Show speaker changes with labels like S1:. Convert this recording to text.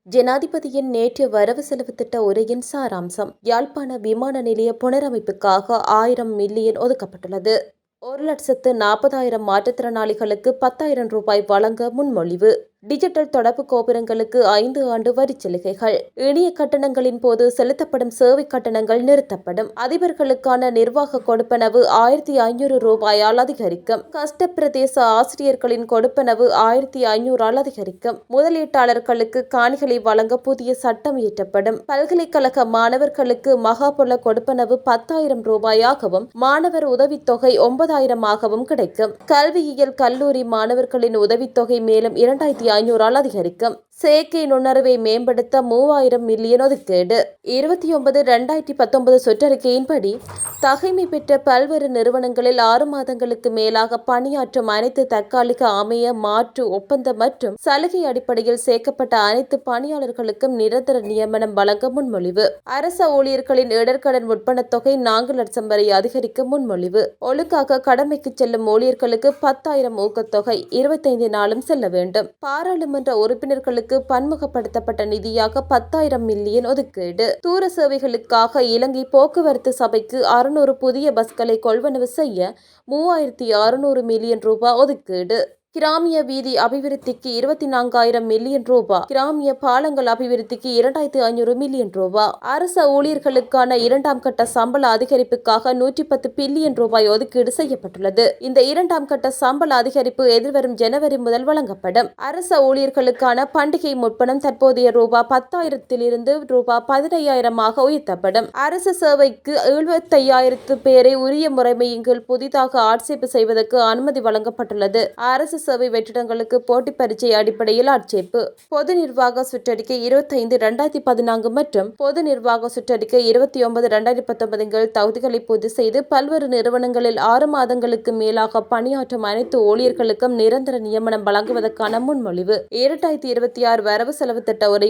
S1: ஜனாதிபதியின் நேற்று வரவு செலவு திட்ட உரையின் சாராம்சம். யாழ்ப்பாண விமான நிலைய புனரமைப்புக்காக 1000 மில்லியன் ஒதுக்கப்பட்டுள்ளது. 1,40,000 மாற்றுத்திறனாளிகளுக்கு 10,000 ரூபாய் வழங்க முன்மொழிவு. டிஜிட்டல் தொடர்பு கோபுரங்களுக்கு 5 ஆண்டு வரிச்சலுகைகள். இணைய கட்டணங்களின் போது செலுத்தப்படும் சேவை கட்டணங்கள் நிறுத்தப்படும். அதிபர்களுக்கான நிர்வாக கொடுப்பனவு 1,500 ரூபாயால் அதிகரிக்கும். கஷ்ட பிரதேச ஆசிரியர்களின் கொடுப்பனவு 1,500 அதிகரிக்கும். முதலீட்டாளர்களுக்கு காணிகளை வழங்க புதிய சட்டம் இயற்றப்படும். பல்கலைக்கழக மாணவர்களுக்கு மகாபல கொடுப்பனவு 10,000 ரூபாயாகவும் மாணவர் உதவித்தொகை 9,000ஆகவும் கிடைக்கும். கல்வியியல் கல்லூரி மாணவர்களின் உதவித்தொகை மேலும் 2,500 அதிகரிக்கும். செயற்கை நுண்ணறிவை மேம்படுத்த 3,000 மில்லியன் ஒதுக்கீடு. 29/2019 சுற்றறிக்கையின்படி தகைமை பெற்ற பல்வேறு நிறுவனங்களில் 6 மாதங்களுக்கு மேலாக பணியாற்றும் அனைத்து தற்காலிக அமைய மாற்று ஒப்பந்த மற்றும் சலுகை அடிப்படையில் சேர்க்கப்பட்ட அனைத்து பணியாளர்களுக்கும் நிரந்தர நியமனம் வழங்க முன்மொழிவு. அரச ஊழியர்களின் இடர்கடன் உட்பணத் தொகை 4 லட்சம் வரை அதிகரிக்க முன்மொழிவு. ஒழுங்காக கடமைக்கு செல்லும் ஊழியர்களுக்கு 10,000 ஊக்கத்தொகை 25 நாளும் செல்ல வேண்டும். பாராளுமன்ற உறுப்பினர்களுக்கு பன்முகப்படுத்தப்பட்ட நிதியாக 10,000 மில்லியன் ஒதுக்கீடு. தூர சேவைகளுக்காக இலங்கை போக்குவரத்து சபைக்கு 600 புதிய பஸ்களை கொள்வனவு செய்ய 3,600 மில்லியன் ரூபாய் ஒதுக்கீடு. கிராமிய வீதி அபிவிருத்திக்கு 24,000 மில்லியன் ரூபாய். கிராமிய பாலங்கள் அபிவிருத்திக்கு 2,500 மில்லியன் ரூபாய். அரச ஊழியர்களுக்கான 2ஆம் கட்ட சம்பள அதிகரிப்புக்காக 110 பில்லியன் ரூபாய் ஒதுக்கீடு செய்யப்பட்டுள்ளது. இந்த 2ஆம் கட்ட சம்பள அதிகரிப்பு எதிர்வரும் ஜனவரி முதல் வழங்கப்படும். அரச ஊழியர்களுக்கான பண்டிகை முற்பணம் தற்போதைய ரூபாய் 10,000 ரூபாய் 15,000 உயர்த்தப்படும். அரசு சேவைக்கு 75,000 பேரை உரிய முறைமையின் கீழ் புதிதாக ஆட்சேர்ப்பு செய்வதற்கு அனுமதி வழங்கப்பட்டுள்ளது. அரசு சேவை வெற்றிடங்களுக்கு போட்டி பரீட்சை அடிப்படையில் ஆட்சேர்ப்பு. பொது நிர்வாக சுற்றறிக்கை 25/2014 மற்றும் பொது நிர்வாக சுற்றறிக்கை 29/2019 கீழ் தகுதிகளை பூர்த்தி செய்து பல்வேறு நிறுவனங்களில் 6 மாதங்களுக்கு மேலாக பணியாற்றும் அனைத்து ஊழியர்களுக்கும் நிரந்தர நியமனம் வழங்குவதற்கான முன்மொழிவு. 2026 வரவு செலவு திட்ட உரை